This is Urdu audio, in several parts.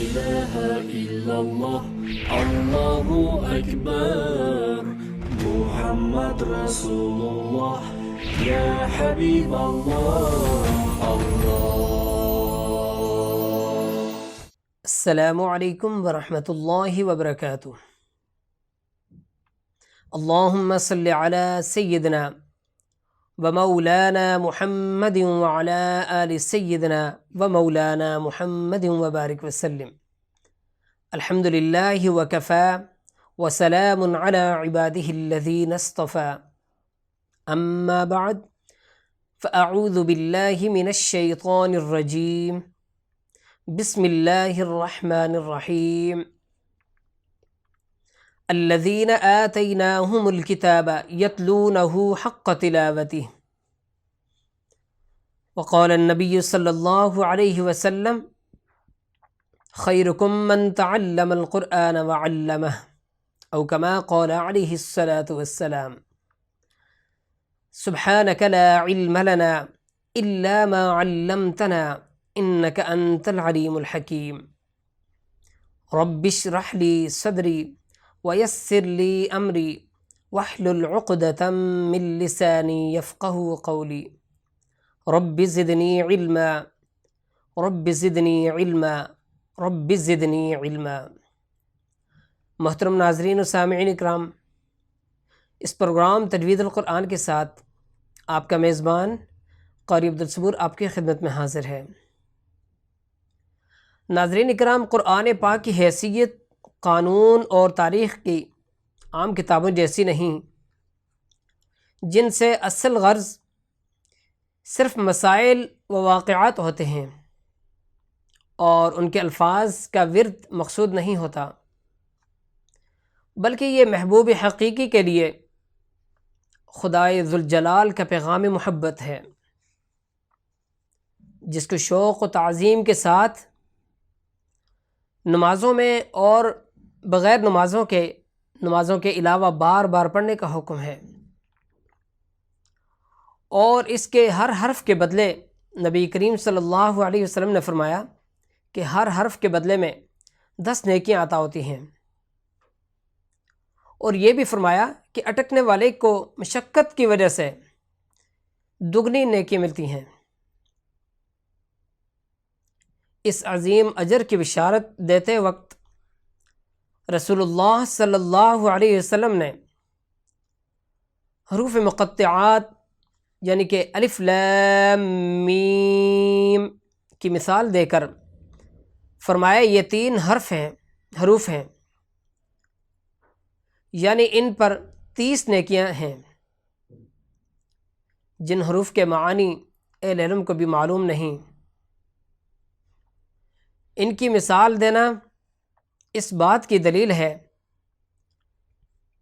إله إلا الله الله أكبر محمد رسول الله يا حبيب الله السلام علیکم ورحمۃ اللہ وبرکاتہ۔ اللہم صل علی سیدنا ومولانا محمد وعلی آل سیدنا ومولانا محمد وبارک وسلم۔ الحمد للہ وکفی وسلام علی عبادہ الذین اصطفی، اما بعد فاعوذ باللہ من الشیطان الرجیم، بسم اللہ الرحمن الرحیم۔ الذین آتیناہم الکتاب یتلونہ حق تلاوتہ، وقال النبی صلی اللہ علیہ وسلم خیرکم من تعلم القرآن وعلمہ، او کما قال علیہ الصلاۃ والسلام۔ سبحانک لا علم لنا الا ما علمتنا انک انت العلیم الحکیم۔ رب اشرح لی صدری ویسر لی امری واحلل عقدۃ من لسانی یفقہوا قولی۔ رب زدنی علما رب زدنی علما رب زدنی علما۔ محترم ناظرین و سامعین اکرام، اس پروگرام تجوید القرآن کے ساتھ آپ کا میزبان قاری عبدالصبور آپ کی خدمت میں حاضر ہے۔ ناظرین اکرام، قرآن پاک کی حیثیت قانون اور تاریخ کی عام کتابوں جیسی نہیں، جن سے اصل غرض صرف مسائل و واقعات ہوتے ہیں اور ان کے الفاظ کا ورد مقصود نہیں ہوتا، بلکہ یہ محبوب حقیقی کے لیے خدائے ذوالجلال کا پیغام محبت ہے، جس کو شوق و تعظیم کے ساتھ نمازوں میں اور بغیر نمازوں کے علاوہ بار بار پڑھنے کا حکم ہے، اور اس کے ہر حرف کے بدلے نبی کریم صلی اللہ علیہ وسلم نے فرمایا کہ ہر حرف کے بدلے میں 10 نیکیاں عطا ہوتی ہیں، اور یہ بھی فرمایا کہ اٹکنے والے کو مشقت کی وجہ سے دگنی نیکی ملتی ہیں۔ اس عظیم اجر کی بشارت دیتے وقت رسول اللہ صلی اللہ علیہ وسلم نے حروف مقطعات یعنی کہ الف لام میم کی مثال دے کر فرمایا یہ 3 حروف ہیں، یعنی ان پر 30 نیکیاں ہیں، جن حروف کے معانی اہل علم کو بھی معلوم نہیں۔ ان کی مثال دینا اس بات کی دلیل ہے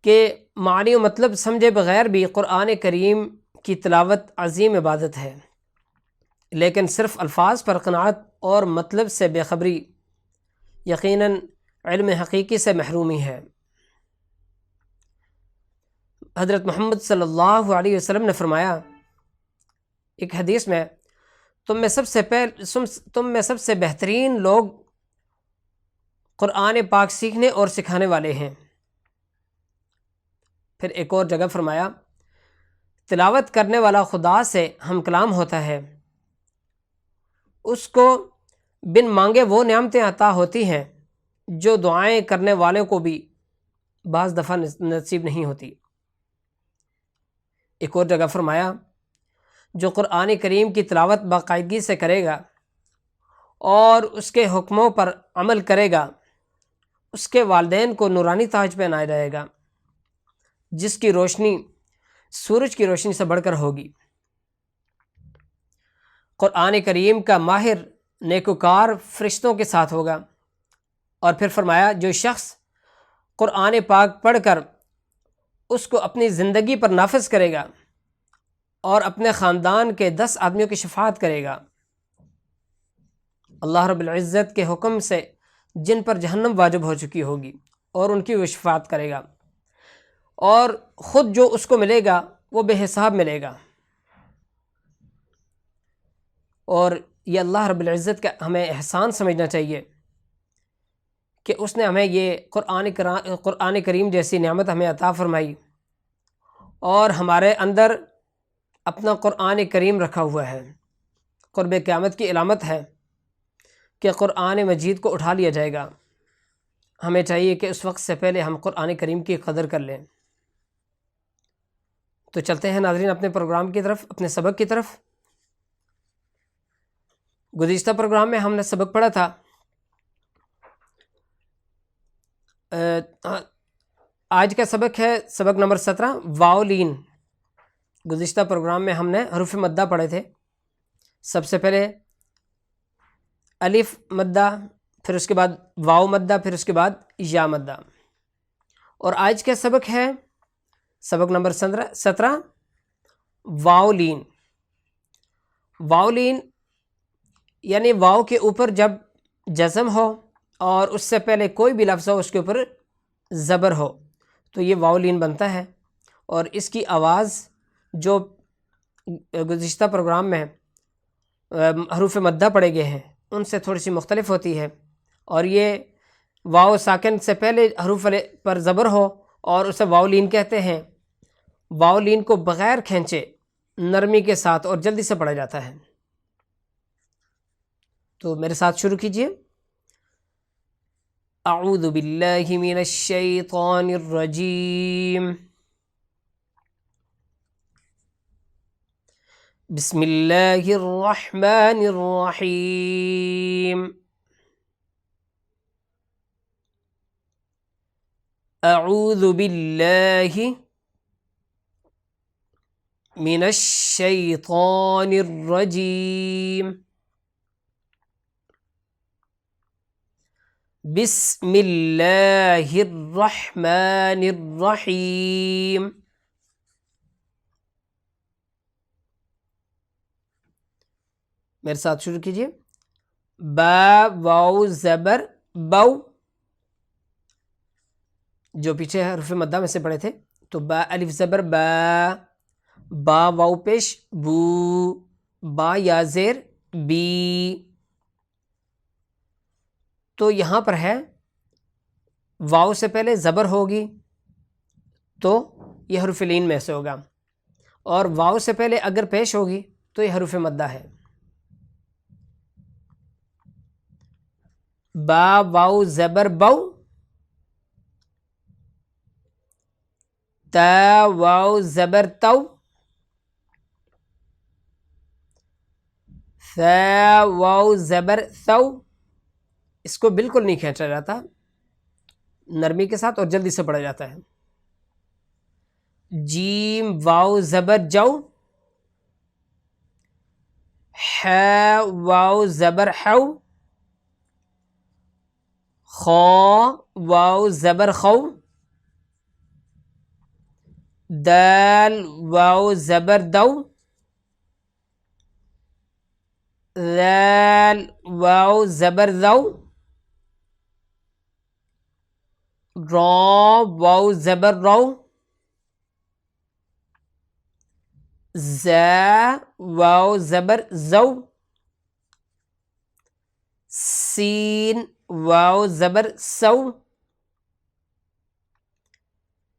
کہ معنی و مطلب سمجھے بغیر بھی قرآن کریم کی تلاوت عظیم عبادت ہے، لیکن صرف الفاظ پر قناعت اور مطلب سے بے خبری یقیناً علم حقیقی سے محرومی ہے۔ حضرت محمد صلی اللہ علیہ وسلم نے فرمایا ایک حدیث میں، تم میں سب سے بہترین لوگ قرآن پاک سیکھنے اور سکھانے والے ہیں۔ پھر ایک اور جگہ فرمایا، تلاوت کرنے والا خدا سے ہم کلام ہوتا ہے، اس کو بن مانگے وہ نعمتیں عطا ہوتی ہیں جو دعائیں کرنے والوں کو بھی بعض دفعہ نصیب نہیں ہوتی۔ ایک اور جگہ فرمایا، جو قرآن کریم کی تلاوت باقاعدگی سے کرے گا اور اس کے حکموں پر عمل کرے گا، اس کے والدین کو نورانی تاج پہنایا جائے گا، جس کی روشنی سورج کی روشنی سے بڑھ کر ہوگی۔ قرآن کریم کا ماہر نیکوکار فرشتوں کے ساتھ ہوگا۔ اور پھر فرمایا، جو شخص قرآن پاک پڑھ کر اس کو اپنی زندگی پر نافذ کرے گا اور اپنے خاندان کے 10 آدمیوں کی شفاعت کرے گا، اللہ رب العزت کے حکم سے جن پر جہنم واجب ہو چکی ہوگی اور ان کی وہ شفاعت کرے گا، اور خود جو اس کو ملے گا وہ بے حساب ملے گا۔ اور یہ اللہ رب العزت کا ہمیں احسان سمجھنا چاہیے کہ اس نے ہمیں یہ قرآن کریم جیسی نعمت ہمیں عطا فرمائی، اور ہمارے اندر اپنا قرآن کریم رکھا ہوا ہے۔ قرب قیامت کی علامت ہے کہ قرآن مجید کو اٹھا لیا جائے گا۔ ہمیں چاہیے کہ اس وقت سے پہلے ہم قرآن کریم کی قدر کر لیں۔ تو چلتے ہیں ناظرین اپنے پروگرام کی طرف، اپنے سبق کی طرف۔ گزشتہ پروگرام میں ہم نے سبق پڑھا تھا، آج کا سبق ہے سبق نمبر 17، واؤلین۔ گزشتہ پروگرام میں ہم نے حروف مدہ پڑھے تھے۔ سب سے پہلے الف مدہ، پھر اس کے بعد واؤ مدہ، پھر اس کے بعد یا مدہ۔ اور آج کا سبق ہے سبق نمبر 17، واؤلین۔ واؤلین یعنی واؤ کے اوپر جب جزم ہو اور اس سے پہلے کوئی بھی لفظ ہو اس کے اوپر زبر ہو تو یہ واؤلین بنتا ہے۔ اور اس کی آواز جو گزشتہ پروگرام میں حروف مدہ پڑھے گئے ہیں ان سے تھوڑی سی مختلف ہوتی ہے، اور یہ واؤ ساکن سے پہلے حروف پر زبر ہو اور اسے واؤلین کہتے ہیں۔ واؤلین کو بغیر کھینچے نرمی کے ساتھ اور جلدی سے پڑھا جاتا ہے۔ تو میرے ساتھ شروع کیجئے۔ اعوذ باللہ من الشیطان الرجیم، بسم اللہ الرحمن الرحیم۔ اعوذ باللہ من الشیطان الرجیم، بسم اللہ الرحمن الرحیم۔ میرے ساتھ شروع کیجئے۔ با واو زبر بو، جو پیچھے حرف مدہ میں سے پڑھے تھے، تو با الف زبر با، با واو پیش بو، با یا زیر بی۔ تو یہاں پر ہے واو سے پہلے زبر ہوگی تو یہ حرف لین میں سے ہوگا، اور واو سے پہلے اگر پیش ہوگی تو یہ حرف مدہ ہے۔ با واو زبر بو، تا واو زبر تو، ثا واو زبر ثو۔ اس کو بالکل نہیں کھینچا جاتا، نرمی کے ساتھ اور جلدی سے پڑھا جاتا ہے۔ جیم واو زبر جو، ح واو زبر حو، خا واو زبر خو، دال واو زبر دو، ذال واو زبر ذو، را واو زبر رو، زا واو زبر زو، سین واو زبر سو،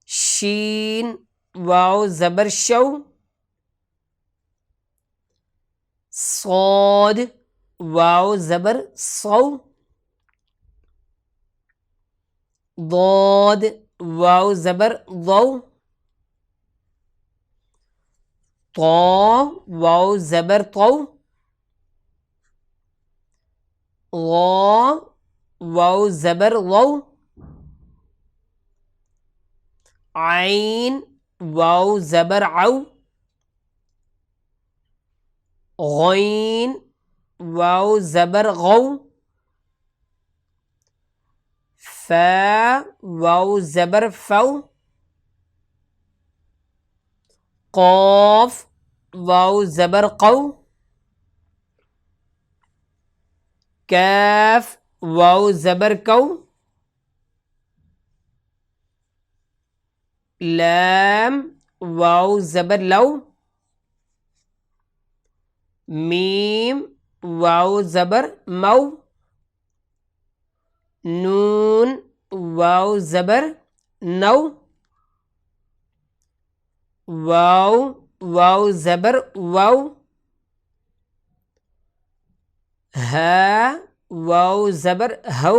شین واو زبر شو، صاد واو زبر صو، ضاد واو زبر ضو، طا واو زبر طو، غا واو زبر غو، عین واو زبر عو، غین واو زبر غو، فا واو زبر فو، قاف واو زبر قو، کاف واو زبر کو، لام واو زبر لو، میم واو زبر مو، نون واو زبر نو، واو واو زبر واو، ہا واو زبر ہو،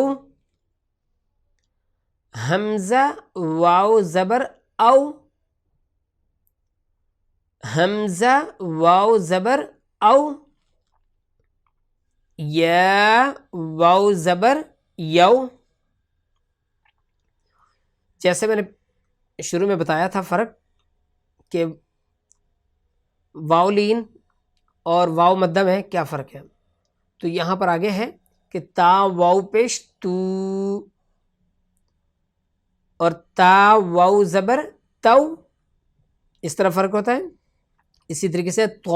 حمزہ واو زبر او، حمزہ واو زبر او، یا واو زبر یو۔ جیسے میں نے شروع میں بتایا تھا فرق کہ واو لین اور واو مدہ میں کیا فرق ہے، تو یہاں پر آگے ہے کہ تا واو پیش تو، اور تا واو زبر تو، اس طرح فرق ہوتا ہے۔ اسی طریقے سے تو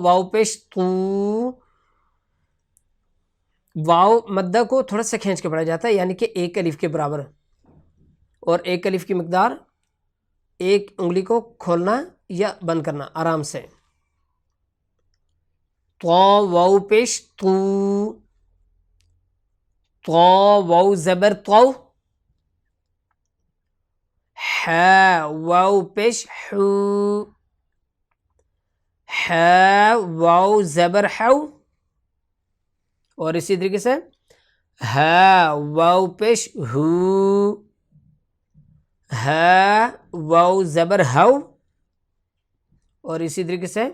واو پیش تو، واو مدہ کو تھوڑا سا کھینچ کے پڑھا جاتا ہے، یعنی کہ ایک الف کے برابر، اور ایک الف کی مقدار ایک انگلی کو کھولنا یا بند کرنا آرام سے۔ تو واو پیش تو، تو واو زبر تو، ہا واو پیش حو، ہا واو زبر حو، اور اسی طریقے سے ہا واو پیش ہو، ہا واو زبر ہو، اور اسی طریقے سے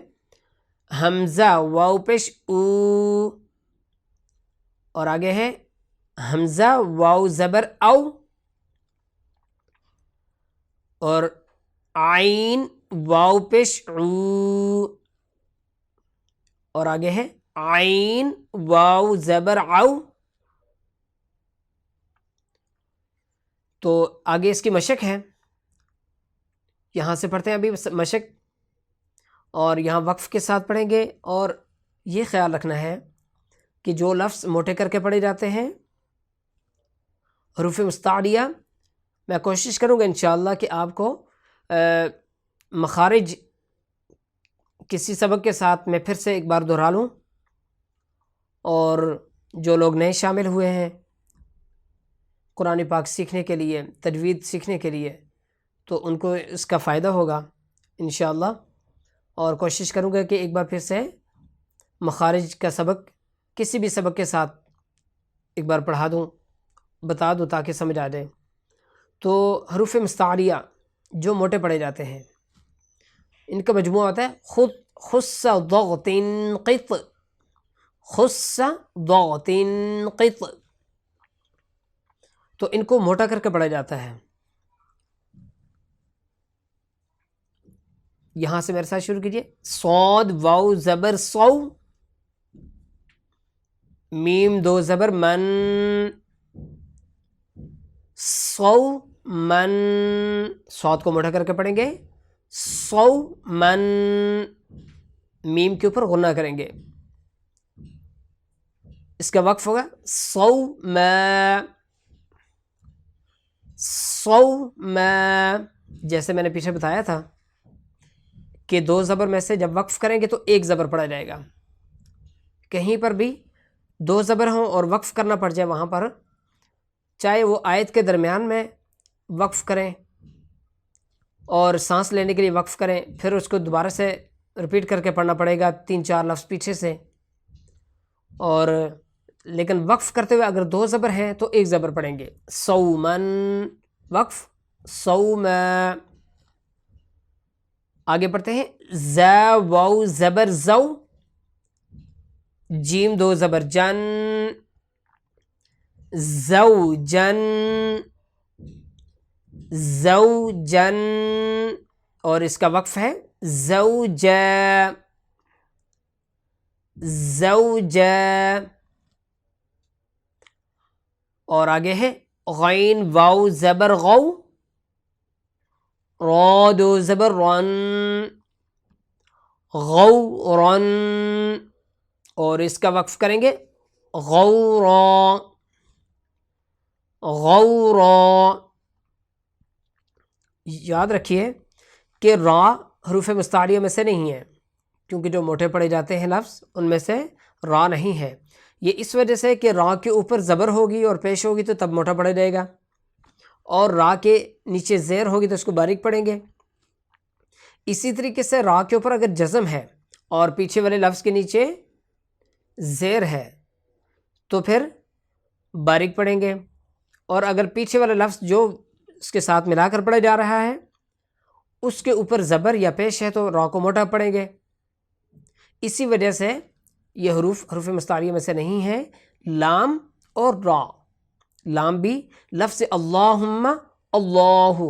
حمزہ واو پیش او، اور آگے ہے حمزہ واو زبر او، اور عین واو پیش عو، اور آگے ہے عین واو زبر او۔ تو آگے اس کی مشق ہے، یہاں سے پڑھتے ہیں ابھی مشق، اور یہاں وقف کے ساتھ پڑھیں گے، اور یہ خیال رکھنا ہے کہ جو لفظ موٹے کر کے پڑھے جاتے ہیں حروف مستعلیہ، میں کوشش کروں گا انشاءاللہ کہ آپ کو مخارج کسی سبق کے ساتھ میں پھر سے ایک بار دہرا لوں، اور جو لوگ نئے شامل ہوئے ہیں قرآن پاک سیکھنے کے لیے، تجوید سیکھنے کے لیے، تو ان کو اس کا فائدہ ہوگا انشاءاللہ، اور کوشش کروں گا کہ ایک بار پھر سے مخارج کا سبق کسی بھی سبق کے ساتھ ایک بار پڑھا دوں، بتا دوں تاکہ سمجھ آ جائے۔ تو حروف مستعلیہ جو موٹے پڑھے جاتے ہیں ان کا مجموعہ ہوتا ہے خص ضغط قط، خص ضغط قط، تو ان کو موٹا کر کے پڑھا جاتا ہے۔ یہاں سے میرے ساتھ شروع کیجئے، صاد واو زبر صو، میم دو زبر من، صو من، صاد کو موٹا کر کے پڑھیں گے، صو من، میم کے اوپر غنہ کریں گے، اس کا وقف ہوگا صو ما، صو ما۔ جیسے میں نے پیچھے بتایا تھا کہ دو زبر میں سے جب وقف کریں گے تو ایک زبر پڑا جائے گا، کہیں پر بھی دو زبر ہوں اور وقف کرنا پڑ جائے وہاں پر، چاہے وہ آیت کے درمیان میں وقف کریں اور سانس لینے کے لیے وقف کریں، پھر اس کو دوبارہ سے رپیٹ کر کے پڑھنا پڑے گا 3-4 لفظ پیچھے سے، اور لیکن وقف کرتے ہوئے اگر دو زبر ہیں تو ایک زبر پڑھیں گے، صومن وقف، صوما۔ آگے پڑھتے ہیں زا واو زبر زو، جیم دو زبر جن، زو جن، زو جن، اور اس کا وقف ہے زو جا، زو جا۔ اور آگے ہے غین واو زبر غو، را دو زبر رن، غو رن، اور اس کا وقف کریں گے غورا، غورا۔ یاد رکھیے کہ را حروف مستعلیہ میں سے نہیں ہے، کیونکہ جو موٹے پڑھے جاتے ہیں لفظ ان میں سے را نہیں ہے، یہ اس وجہ سے کہ را کے اوپر زبر ہوگی اور پیش ہوگی تو تب موٹا پڑھا جائے گا، اور را کے نیچے زیر ہوگی تو اس کو باریک پڑھیں گے. اسی طریقے سے را کے اوپر اگر جزم ہے اور پیچھے والے لفظ کے نیچے زیر ہے تو پھر باریک پڑھیں گے، اور اگر پیچھے والا لفظ جو اس کے ساتھ ملا کر پڑھا جا رہا ہے اس کے اوپر زبر یا پیش ہے تو را کو موٹا پڑھیں گے. اسی وجہ سے یہ حروف مستعلیہ میں سے نہیں ہے. لام اور را، لام بھی لفظ اللہم اللہ،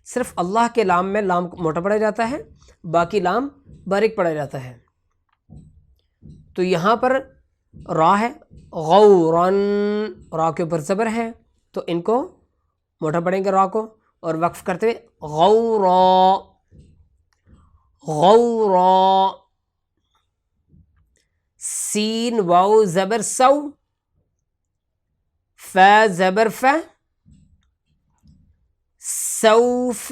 صرف اللہ کے لام میں لام موٹا پڑھا جاتا ہے، باقی لام باریک پڑھا جاتا ہے. تو یہاں پر را ہے، غورن، را کے اوپر زبر ہے تو ان کو موٹا پڑھیں گے را کو، اور وقف کرتے ہوئے غورا غورا. سین واو زبر سو، ف زبر ف، سوف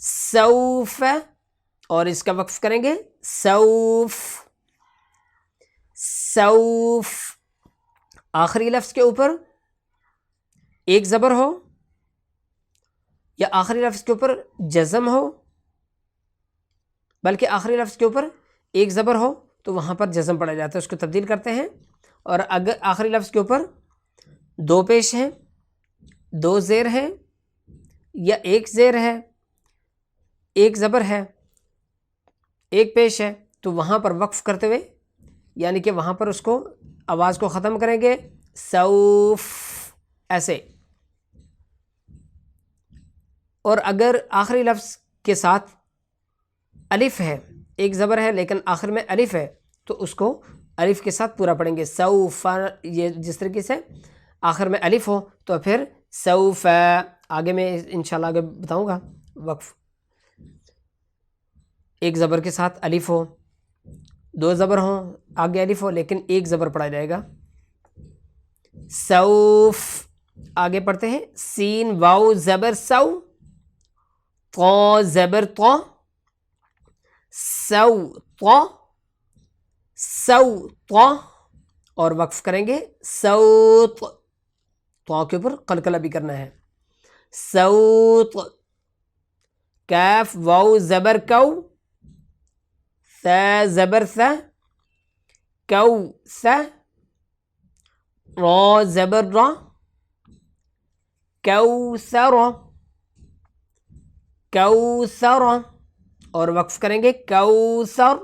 سوف، اور اس کا وقف کریں گے سوف سوف. آخری لفظ کے اوپر ایک زبر ہو یا آخری لفظ کے اوپر جزم ہو، بلکہ آخری لفظ کے اوپر ایک زبر ہو تو وہاں پر جزم پڑا جاتا ہے، اس کو تبدیل کرتے ہیں. اور اگر آخری لفظ کے اوپر دو پیش ہیں، دو زیر ہیں، یا ایک زیر ہے، ایک زبر ہے، ایک پیش ہے، تو وہاں پر وقف کرتے ہوئے یعنی کہ وہاں پر اس کو آواز کو ختم کریں گے سوف ایسے. اور اگر آخری لفظ کے ساتھ الف ہے، ایک زبر ہے لیکن آخر میں الف ہے تو اس کو الف کے ساتھ پورا پڑھیں گے سوف. یہ جس طریقے سے آخر میں الف ہو تو پھر سوف. آگے میں انشاءاللہ آگے بتاؤں گا. وقف ایک زبر کے ساتھ الف ہو، دو زبر ہوں، آگے الف ہو لیکن ایک زبر پڑھا جائے گا سوف. آگے پڑھتے ہیں سین واو زبر سو، طا زبر طا، سو طا سو طا، اور وقف کریں گے سوط. طا کے اوپر قلقلہ بھی کرنا ہے سوط. کاف واو زبر کو، ثا زبر ثا، کو ثا، را زبر را، کوثر کوثر، اور وقف کریں گے کوثر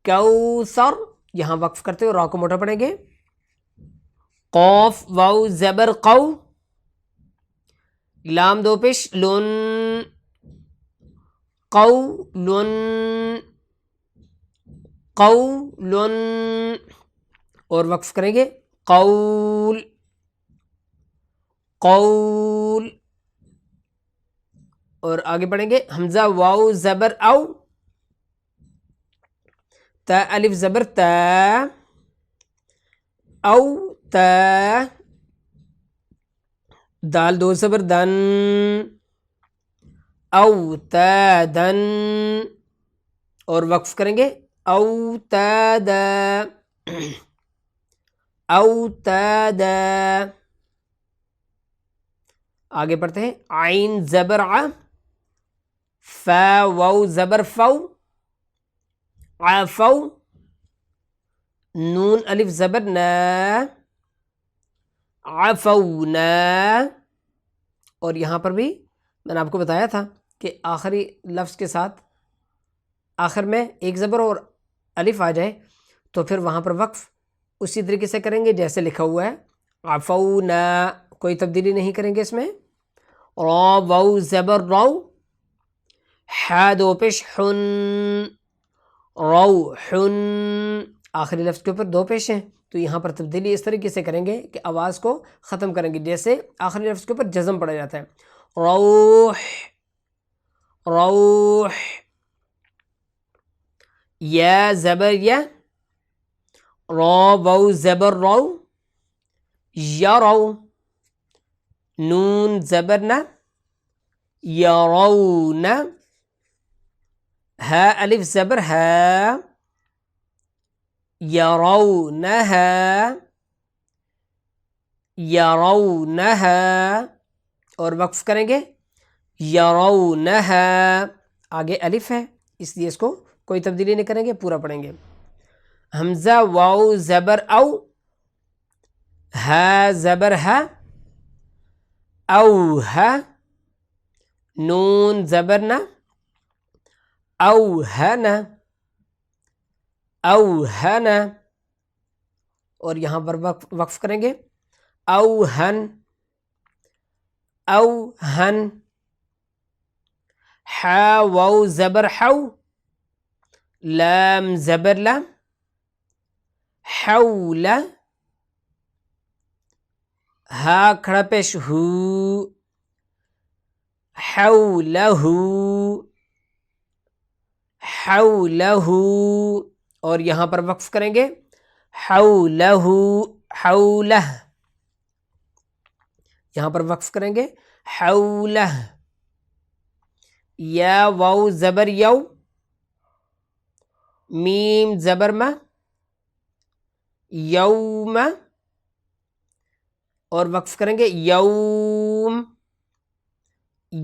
کوثر. یہاں وقف کرتے ہوئے را کو موٹا پڑھیں گے. قاف واو زبر قو، لام دو پیش لن، قولن قولن، اور وقف کریں گے قول قول. اور آگے پڑھیں گے حمزہ واو زبر او، تا الف زبر تا، او تا، دال دو زبر دن، او تا دن، اور وقف کریں گے او تا دا او تا دا. آگے پڑھتے ہیں عین زبر ع، فا واو زبر فو، عفو، نون الف زبر نا، عفونا. اور یہاں پر بھی میں نے آپ کو بتایا تھا کہ آخری لفظ کے ساتھ آخر میں ایک زبر اور الف آ جائے تو پھر وہاں پر وقف اسی طریقے سے کریں گے جیسے لکھا ہوا ہے عفونا، کوئی تبدیلی نہیں کریں گے اس میں. را واو زبر رو، حا دو پیش حن، روحن. آخری لفظ کے اوپر دو پیش ہیں تو یہاں پر تبدیلی اس طریقے سے کریں گے کہ آواز کو ختم کریں گے جیسے آخری لفظ کے اوپر جزم پڑا جاتا ہے روح روح. یا زبر یا، را واو زبر رو، یرو، نون زبر نا، یرون، ہا الف زبر ہا، یرونہا، یرونہا، اور وقف کریں گے یرونہا، آگے الف ہے اس لیے اس کو کوئی تبدیلی نہیں کریں گے، پورا پڑھیں گے. حمزہ واو زبر او، ہا زبر ہا، او ہا، نون زبر نا، او ہنا، او ہنا، اور یہاں پر وقف کریں گے او ہن، او ہن. حا واو زبر حو، لام زبر لا، حول، ہا کھڑا پیش ہو، حولہ، حولہ، اور یہاں پر وقف کریں گے حولہ، حولہ، یہاں پر وقف کریں گے حولہ. یا واو زبر یو، میم زبر ما، یوم، اور وقف کریں گے یوم،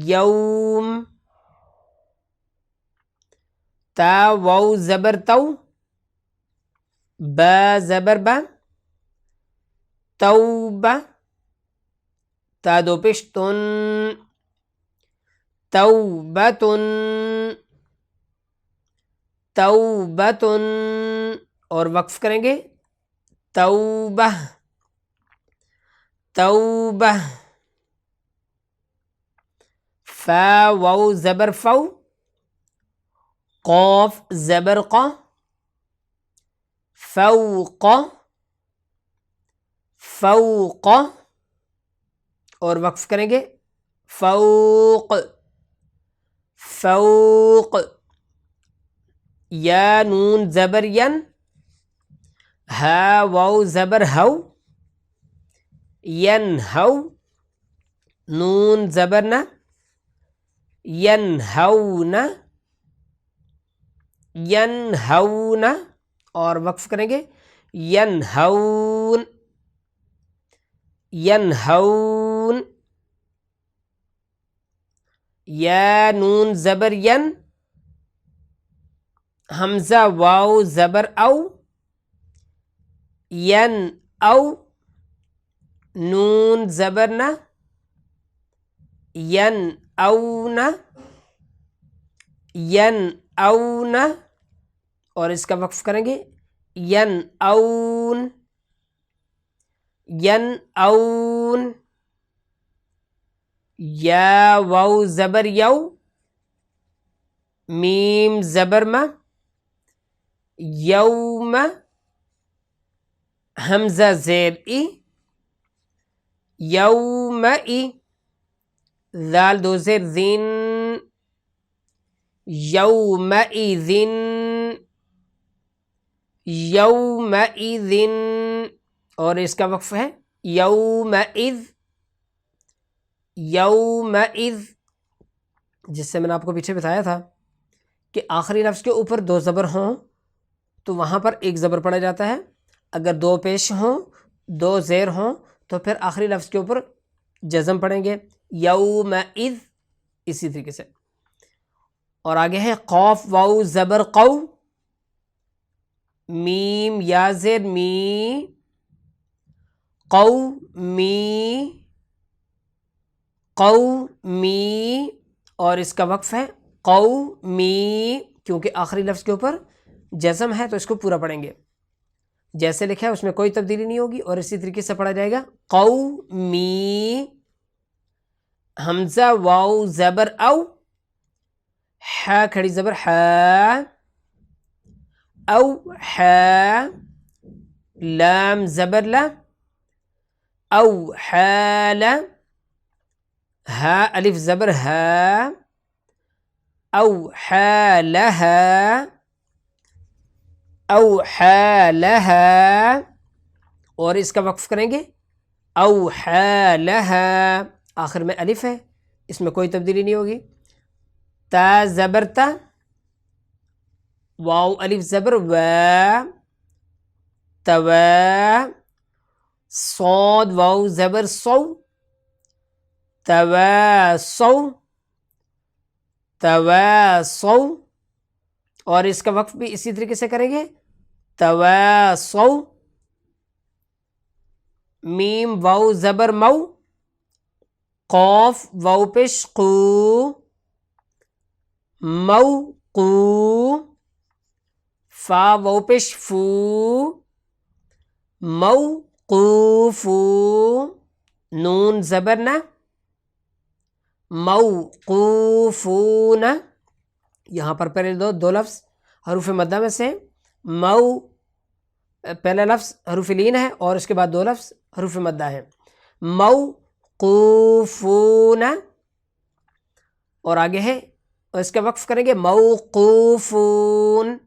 یوم. تا واو زبر تو، با زبر با، توبہ، تا دو پیش تن، توبتن، توبتن، اور وقف کریں گے توبہ، توبہ. فا واو زبر فو، قاف زبر قا، فوق، فوق، اور وقف کریں گے فوق، فوق. یا نون زبر ین، ہا واو زبر ہو، ینہو، نون زبر نا، ینہون، ینہون، اور وقف کریں گے ینہون، ینہون. یا نون زبر ین، حمزہ واو زبر او، ین او، نون زبر نا، ین اون، ین اون، اور اس کا وقف کریں گے ین اون، ین اون. یا واو زبر یو، میم زبر ما، یوم، حمزہ زیر ای، یوم ای، ذال دو زیر ذین، یوم ایذن، یوم ایذن، اور اس کا وقف ہے یوم اذ، یوم اذ. جس سے میں نے آپ کو پیچھے بتایا تھا کہ آخری لفظ کے اوپر دو زبر ہوں تو وہاں پر ایک زبر پڑا جاتا ہے، اگر دو پیش ہوں، دو زیر ہوں تو پھر آخری لفظ کے اوپر جزم پڑھیں گے یوم اذ، اسی طریقے سے. اور آگے ہے قاف واو زبر قو، میم یا زیر می، قومی، قومی، اور اس کا وقف ہے قومی، کیونکہ آخری لفظ کے اوپر جزم ہے تو اس کو پورا پڑھیں گے، جیسے لکھا ہے اس میں کوئی تبدیلی نہیں ہوگی، اور اسی طریقے سے پڑھا جائے گا قومی. حمزہ واو زبر او، ہا کھڑی زبر ہا، او ہا، لام زبر لا، او حال، ہا الف زبر ہا، او حالہا، او حالہا، اور اس کا وقف کریں گے او حالہا، آخر میں الف ہے، اس میں کوئی تبدیلی نہیں ہوگی. تا زبر تا، واو الف زبر وا، توا، صاد واو زبر سو، تواسو، تواسو، اور اس کا وقف بھی اسی طریقے سے کریں گے، تواسو، میم واو زبر مو، قوف واو پیش قو، مو قو، فا واو پیش فو، مو قو فو، نون زبر نہ، موقوفون، یہاں پر پہلے دو لفظ حروف مدہ میں سے، مو پہلا لفظ حروف لین ہے اور اس کے بعد دو لفظ حروف مدہ ہے، موقوفون، اور آگے ہے اور اس کا وقف کریں گے موقوفون،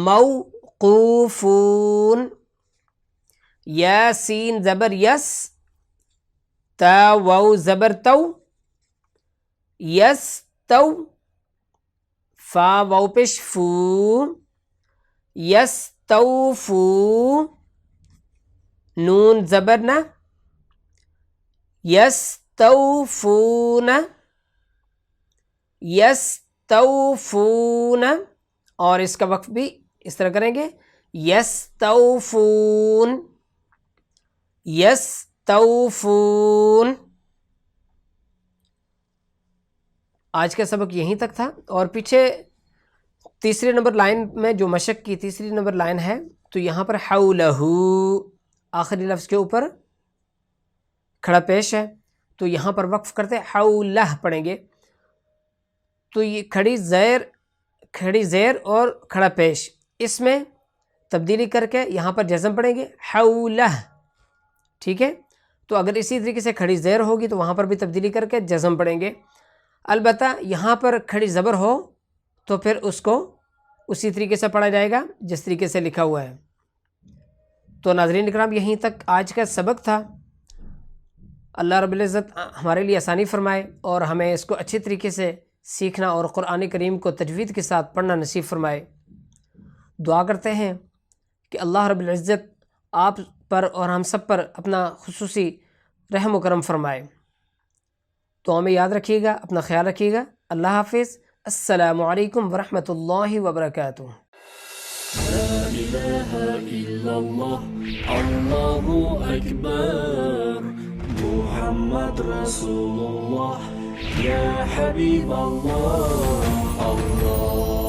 موقوفون، یا سین زبر یس، تا واو زبر تو، یس تو، فا واو پیش فو، یس تو فو، نون زبر نہ، یس تو فون، یس تو فون، اور اس کا وقف بھی اس طرح کریں گے، یس تو فون، یس توفون۔ آج کا سبق یہیں تک تھا، اور پیچھے تیسری نمبر لائن میں جو مشق کی تیسری نمبر لائن ہے، تو یہاں پر حولہ آخری لفظ کے اوپر کھڑا پیش ہے، تو یہاں پر وقف کرتے حولہ پڑھیں گے، تو یہ کھڑی زیر اور کھڑا پیش، اس میں تبدیلی کر کے یہاں پر جزم پڑھیں گے حولہ، ٹھیک ہے؟ تو اگر اسی طریقے سے کھڑی زیر ہوگی تو وہاں پر بھی تبدیلی کر کے جزم پڑھیں گے، البتہ یہاں پر کھڑی زبر ہو تو پھر اس کو اسی طریقے سے پڑھا جائے گا جس طریقے سے لکھا ہوا ہے۔ تو ناظرین اکرام، یہیں تک آج کا سبق تھا۔ اللہ رب العزت ہمارے لیے آسانی فرمائے اور ہمیں اس کو اچھی طریقے سے سیکھنا اور قرآن کریم کو تجوید کے ساتھ پڑھنا نصیب فرمائے۔ دعا کرتے ہیں کہ اللہ رب العزت آپ پر اور ہم سب پر اپنا خصوصی رحم و کرم فرمائے۔ تو ہمیں یاد رکھیے گا، اپنا خیال رکھیے گا۔ اللہ حافظ۔ السلام علیکم ورحمۃ اللہ وبرکاتہ۔ لا إله إلا الله الله أكبر محمد رسول الله يا حبيب الله الله